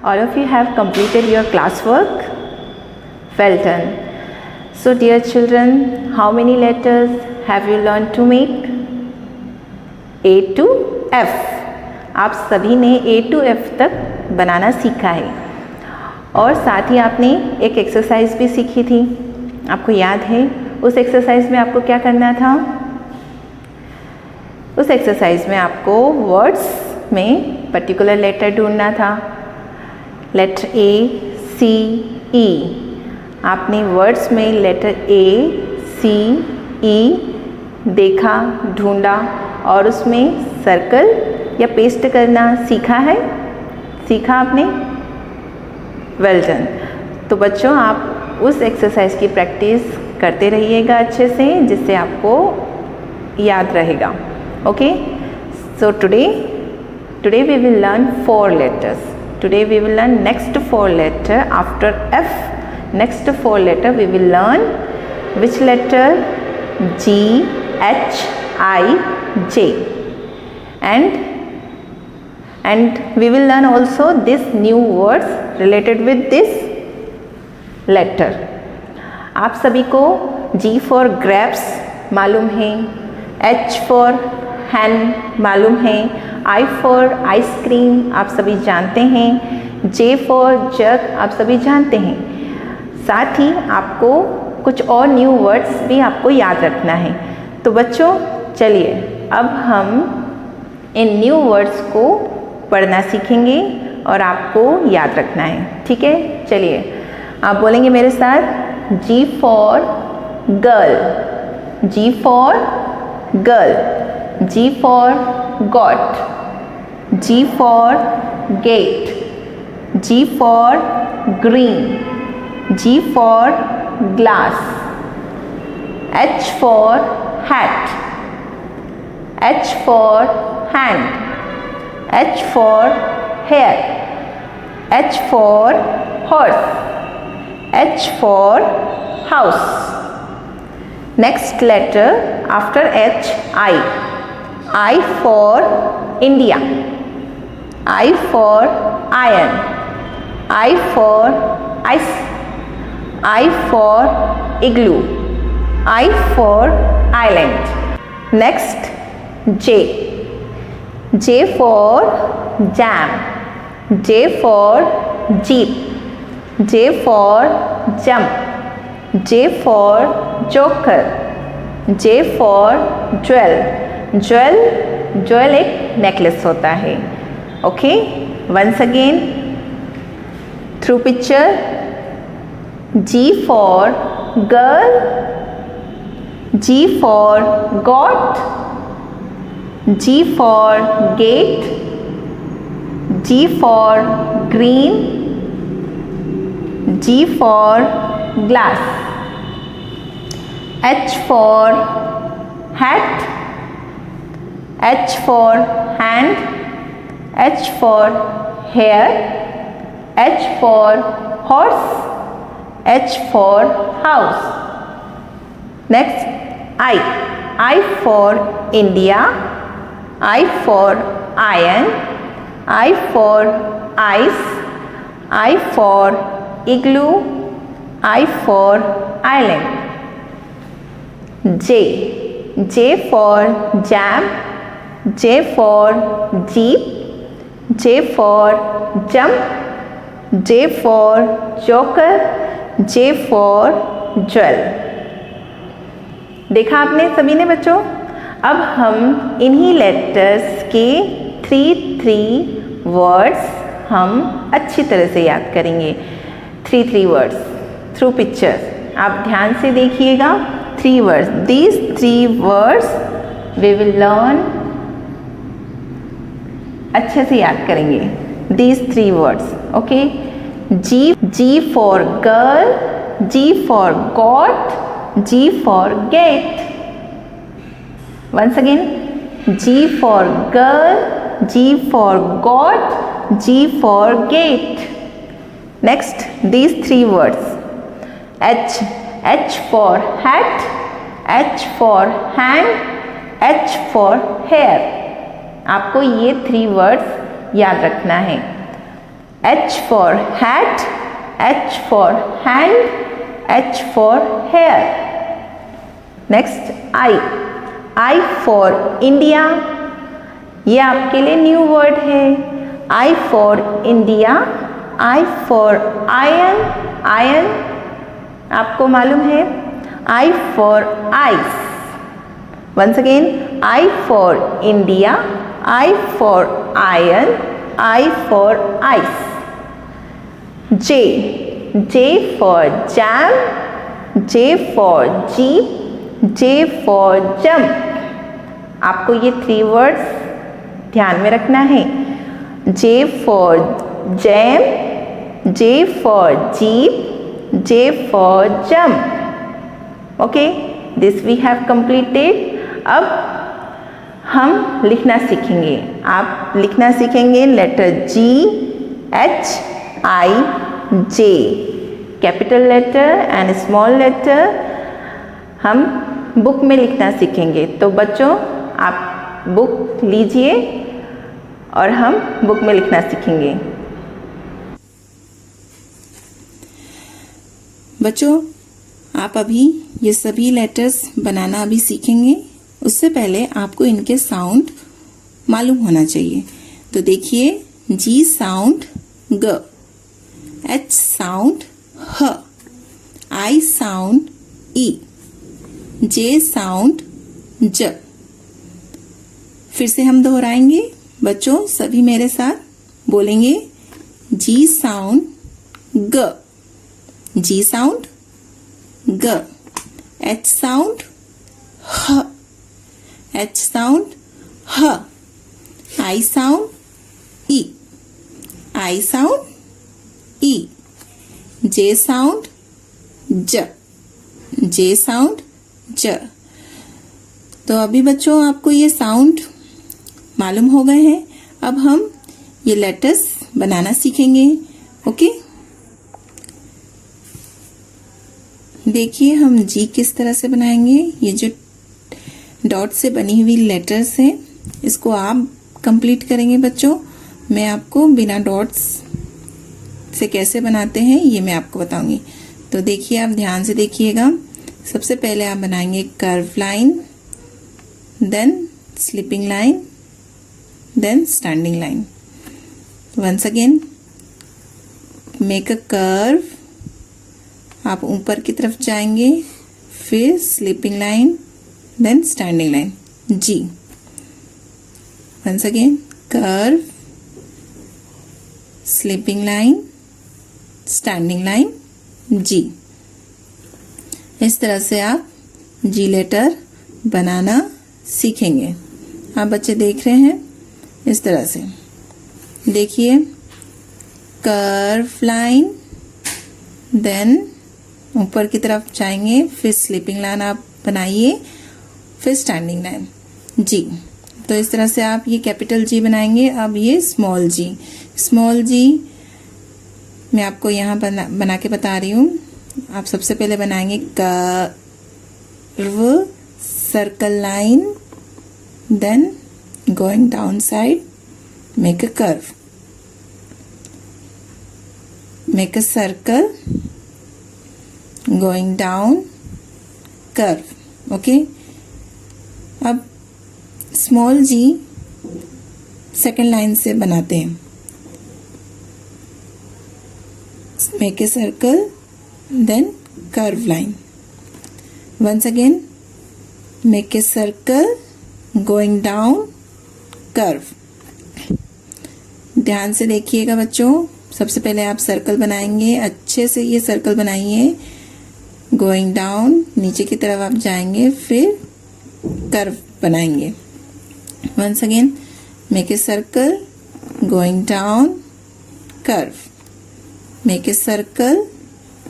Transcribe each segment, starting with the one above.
All of you have completed your classwork? Well done. So dear children, how many letters have you learned to make? A to F. आप सभी ने A to F तक बनाना सीखा है और साथ ही आपने एक एक्सरसाइज भी सीखी थी, आपको याद है? उस एक्सरसाइज में आपको क्या करना था? उस एक्सरसाइज में आपको वर्ड्स में पर्टिकुलर लेटर ढूंढना था। Letter A, C, E। आपने वर्ड्स में लेटर A, C, E देखा, ढूंढा और उसमें सर्कल या पेस्ट करना सीखा है? सीखा आपने? Well done. तो बच्चों, आप उस एक्सरसाइज की प्रैक्टिस करते रहिएगा अच्छे से, जिससे आपको याद रहेगा। Okay, so today we will learn 4 letters. Today we will learn next 4 letter after F. Next 4 letter we will learn which letter? G, H, I, J. And we will learn also this new words related with this letter. आप सभी को G for grapes मालूम है, H for hen मालूम है, I for ice cream आप सभी जानते हैं, J for जग आप सभी जानते हैं। साथ ही आपको कुछ और न्यू वर्ड्स भी आपको याद रखना है। तो बच्चों, चलिए अब हम इन न्यू वर्ड्स को पढ़ना सीखेंगे और आपको याद रखना है, ठीक है? चलिए आप बोलेंगे मेरे साथ। G for girl, G for girl, G for got, G for gate, G for green, G for glass, H for hat, H for hand, H for hair, H for horse, H for house. Next letter after H, I. I for India, I for iron, I for ice, I for igloo, I for island. Next J. J for jam, J for jeep, J for jump, J for joker, J for jewel. Jewel एक necklace होता है। Okay, once again through picture. G for girl, G for got, G for gate, G for green, G for glass, H for hat, H for hand, H for hair, H for horse, H for house. Next I. I for India, I for iron, I for ice, I for igloo, I for island. J. J for jam, J for jeep, J for jump, J for joker, J for jewel. देखा आपने सभी ने बच्चों? अब हम इन्हीं letters के 3 words हम अच्छी तरह से याद करेंगे। 3 वर्ड्स थ्रू पिक्चर। आप ध्यान से देखिएगा। 3 words. These 3 words we will learn, अच्छे से याद करेंगे। These 3 words, okay? G for girl, G for got, G for gate. Once again, G for girl, G for got, G for gate. Next, these 3 words. H for hat, H for hand, H for hair. आपको ये 3 words याद रखना है। H for hat, H for hand, H for hair. Next I for India. ये आपके लिए new word है. I for India, I for iron, iron आपको मालूम है. I for ice. Once again, I for India, I for iron, I for ice. J for jam, J for jeep, J for jump. आपको ये 3 words ध्यान में रखना है. J for jam, J for jeep, J for jump. Okay, this we have completed. अब हम लिखना सीखेंगे. आप लिखना सीखेंगे letter G, H, I, J. Capital letter and small letter हम बुक में लिखना सीखेंगे. तो बच्चों आप बुक लीजिए और हम बुक में लिखना सीखेंगे. बच्चों आप अभी ये सभी लेटर्स बनाना अभी सीखेंगे. उससे पहले आपको इनके साउंड मालूम होना चाहिए. तो देखिए, G साउंड ग, H साउंड ह, I sound E, J sound ज. फिर से हम दोहराएंगे. बच्चों सभी मेरे साथ बोलेंगे. G साउंड ग, G साउंड ग, H साउंड ह, H साउंड ह, I sound E, I sound E, J sound ज, J साउंड ज. तो अभी बच्चों आपको ये साउंड मालूम हो गए हैं. अब हम ये लेटर्स बनाना सीखेंगे. ओके, देखिए हम जी किस तरह से बनाएंगे. ये जो डॉट से बनी हुई लेटर्स हैं इसको आप कंप्लीट करेंगे बच्चों. मैं आपको बिना डॉट्स से कैसे बनाते हैं ये मैं आपको बताऊंगी. तो देखिए, आप ध्यान से देखिएगा. सबसे पहले आप बनाएंगे curve line, then slipping line, then standing line. Once again make a curve. आप ऊपर की तरफ जाएंगे, फिर slipping line, then standing line जी. Once again curve, slipping line, standing line जी. इस तरह से आप जी लेटर बनाना सीखेंगे. आप बच्चे देख रहे हैं इस तरह से. देखिए, कर्व लाइन, देन ऊपर की तरफ जाएंगे, फिर स्लिपिंग लाइन आप बनाइए, फिर स्टैंडिंग लाइन जी. तो इस तरह से आप ये कैपिटल जी बनाएंगे. अब ये स्मॉल जी. स्मॉल जी मैं आपको यहाँ बना के बता रही हूँ. आप सबसे पहले बनाएंगे curve, circle line, then going down side, make a curve, make a circle, going down, curve. Okay, अब स्मॉल जी सेकेंड लाइन से बनाते हैं. Make a circle, then curve line. Once again make a circle, going down, curve. ध्यान से देखिएगा बच्चों. सबसे पहले आप सर्कल बनाएंगे. अच्छे से ये सर्कल बनाइए. गोइंग डाउन, नीचे की तरफ आप जाएंगे, फिर कर्व बनाएंगे. Once again make a circle, going down, curve, make a circle,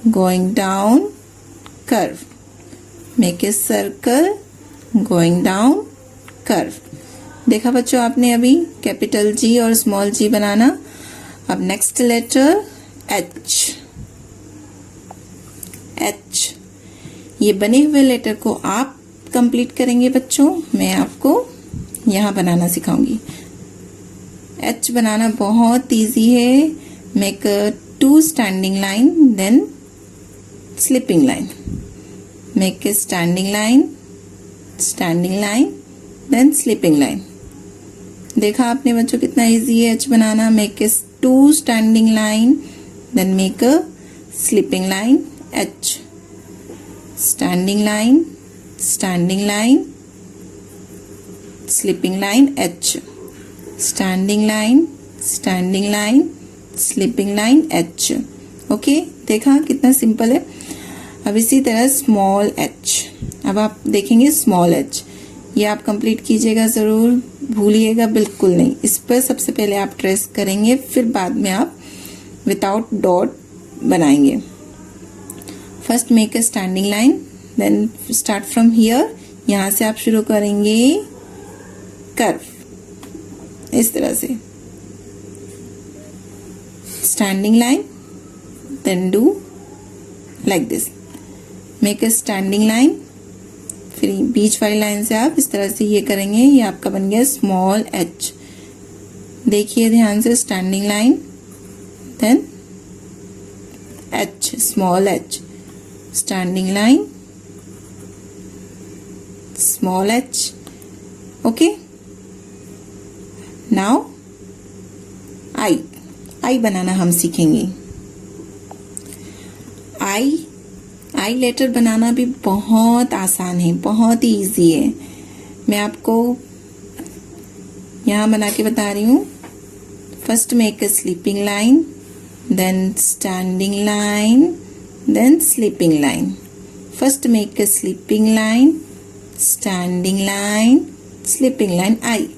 going down, curve, make a circle, going down, curve. देखा बच्चों आपने अभी कैपिटल जी और स्मॉल जी बनाना. अब नेक्स्ट लेटर एच. एच, ये बने हुए लेटर को आप कंप्लीट करेंगे बच्चों. मैं आपको यहाँ बनाना सिखाऊंगी. एच बनाना बहुत इजी है. make a 2 standing line, then slipping line. Make a standing line, then slipping line. देखा आपने बच्चों कितना इजी है H banana. Make a 2 standing line, then make a slipping line H. Standing line, slipping line H. Standing line, slipping line H. Okay, देखा कितना simple है. अब इसी तरह स्मॉल h. अब आप देखेंगे स्मॉल h. ये आप कंप्लीट कीजिएगा ज़रूर, भूलिएगा बिल्कुल नहीं. इस पर सबसे पहले आप ट्रेस करेंगे, फिर बाद में आप विदाउट डॉट बनाएंगे. First make a standing line, then start from here. यहाँ से आप शुरू करेंगे कर्व, इस तरह से standing line, then do like this. Make a standing line, फिर बीच वाली लाइन से आप इस तरह से ये करेंगे. ये आपका बन गया स्मॉल h. देखिए ध्यान से, standing line, then h, small h, standing line, small h. Okay, now I बनाना हम सीखेंगे. आई लेटर बनाना भी बहुत आसान है, बहुत ही इजी है. मैं आपको यहाँ बना के बता रही हूँ. First make a sleeping line, then standing line, then sleeping line. First make a sleeping line, standing line, sleeping line, I.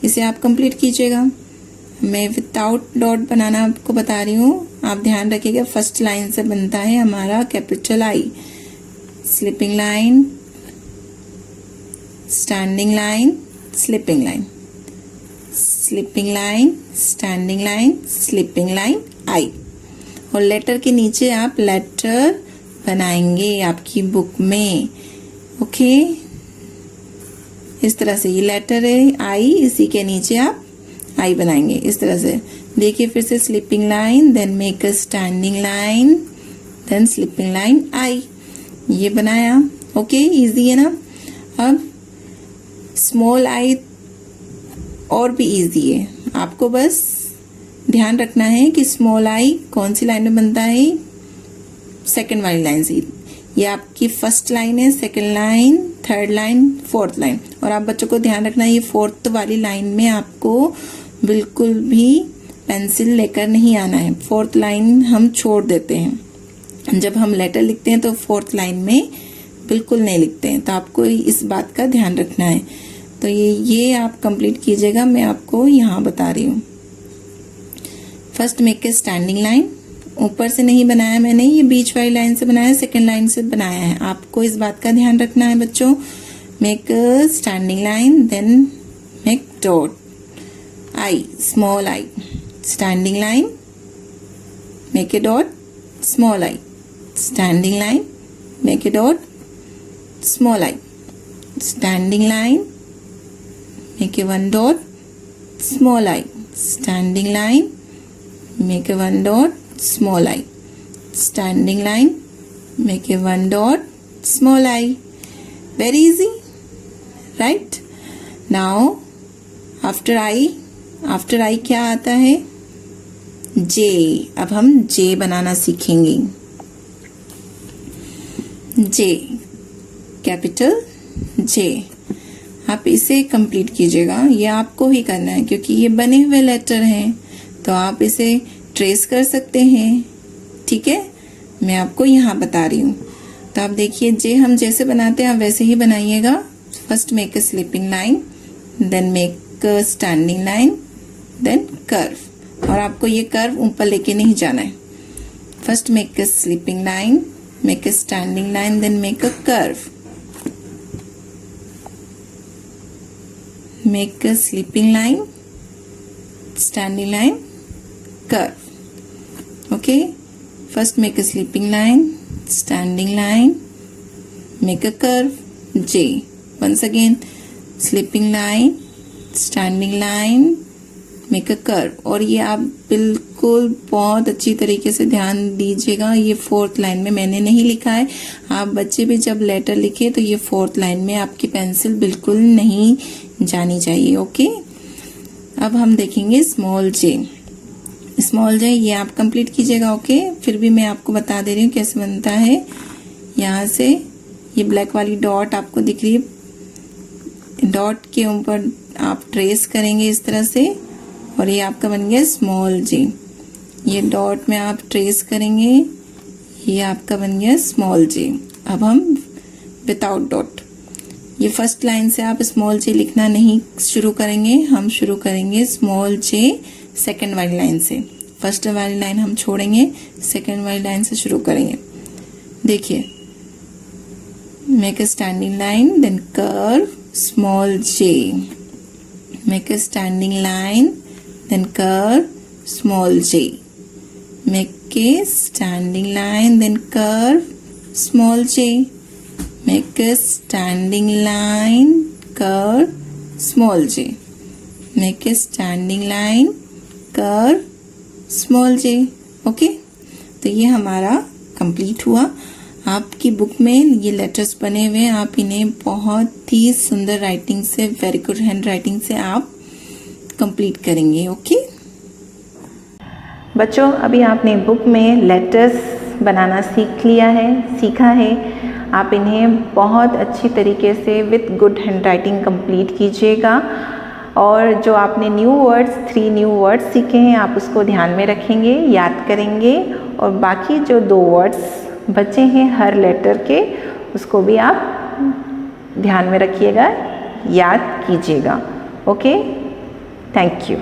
इसे आप कंप्लीट कीजिएगा. मैं विदाउट डॉट बनाना आपको बता रही हूँ. आप ध्यान रखिएगा, फर्स्ट लाइन से बनता है हमारा capital I. Sleeping line, standing line, sleeping line, sleeping line, standing line, sleeping line, I. और लेटर के नीचे आप लेटर बनाएंगे आपकी बुक में. ओके, इस तरह से ये लेटर है आई, इसी के नीचे आप आई बनाएंगे इस तरह से. देखिए फिर से sleeping line, then make a standing line, then sleeping line, I. ये बनाया. ओके, इजी है ना. अब स्मॉल आई और भी इजी है. आपको बस ध्यान रखना है कि स्मॉल आई कौन सी लाइन में बनता है, सेकंड वाली लाइन से. ये आपकी फर्स्ट लाइन है, second line, third line, fourth line. और आप बच्चों को ध्यान रखना है, ये फोर्थ वाली लाइन में आपको बिल्कुल भी पेंसिल लेकर नहीं आना है. फोर्थ लाइन हम छोड़ देते हैं. जब हम लेटर लिखते हैं तो फोर्थ लाइन में बिल्कुल नहीं लिखते हैं. तो आपको इस बात का ध्यान रखना है. तो ये आप कंप्लीट कीजिएगा. मैं आपको यहाँ बता रही हूँ. First make a standing line. ऊपर से नहीं बनाया मैंने, ये बीच वाली लाइन से बनाया, सेकेंड लाइन से बनाया है. आपको इस बात का ध्यान रखना है बच्चों. Make a standing line, then make dot, I, small I, standing line, make a dot, small I, standing line, make a dot, small I, standing line, make a one dot, small I, standing line, make a one dot, small I, standing line, make a one dot, small I. Very easy, right? Now after I क्या आता है, J. अब हम J बनाना सीखेंगे. J, capital J. आप इसे complete कीजिएगा. ये आपको ही करना है क्योंकि ये बने हुए लेटर हैं, तो आप इसे ट्रेस कर सकते हैं. ठीक है, मैं आपको यहाँ बता रही हूँ. तो आप देखिए, जे हम जैसे बनाते हैं आप वैसे ही बनाइएगा. First make a sleeping line, then make a standing line, then curve. और आपको ये कर्व ऊपर लेके नहीं जाना है. First make a sleeping line, make a standing line, then make a curve. Make a sleeping line, standing line, curve. Okay, first make a sleeping line, standing line, make a curve, J. Once again, sleeping line, standing line, make a curve. और ये आप बिल्कुल बहुत अच्छी तरीके से ध्यान दीजिएगा, ये 4th लाइन में मैंने नहीं लिखा है। आप बच्चे भी जब लेटर लिखे तो ये 4th लाइन में आपकी पेंसिल बिल्कुल नहीं जानी चाहिए। ओके, अब हम देखेंगे स्मॉल जे। स्मॉल जे ये आप कंप्लीट कीजिएगा। ओके, फिर भी मैं आपको बता दे रही हूँ कैसे बनता है। यहाँ से ये ब्लैक वाली डॉट आपको दिख रही है, डॉट के ऊपर आप ट्रेस करेंगे इस तरह से, और ये आपका बन गया स्मॉल जे। ये डॉट में आप ट्रेस करेंगे, ये आपका बन गया स्मॉल जे। अब हम विदाउट डॉट, ये फर्स्ट लाइन से आप स्मॉल जे लिखना नहीं शुरू करेंगे, हम शुरू करेंगे स्मॉल जे सेकंड वाली लाइन से। फर्स्ट वाली लाइन हम छोड़ेंगे, सेकंड वाली लाइन से शुरू करेंगे। देखिए, make a standing line then curve small J, make a standing line then curve small j, make a standing line then curve small j, make a standing line curve small j, make a standing line curve small j। Okay, तो ये हमारा complete हुआ। आपकी book में ये letters बने हुए हैं, आप इन्हें बहुत ही सुंदर राइटिंग से, वेरी गुड हैंड राइटिंग से आप कंप्लीट करेंगे। ओके बच्चों, अभी आपने बुक में लेटर्स बनाना सीखा है। आप इन्हें बहुत अच्छी तरीके से विथ गुड हैंडराइटिंग कंप्लीट कीजिएगा। और जो आपने 3 न्यू वर्ड्स सीखे हैं, आप उसको ध्यान में रखेंगे, याद करेंगे, और बाकी जो 2 वर्ड्स बचे हैं हर लेटर के, उसको भी आप ध्यान में रखिएगा, याद कीजिएगा। Okay, thank you.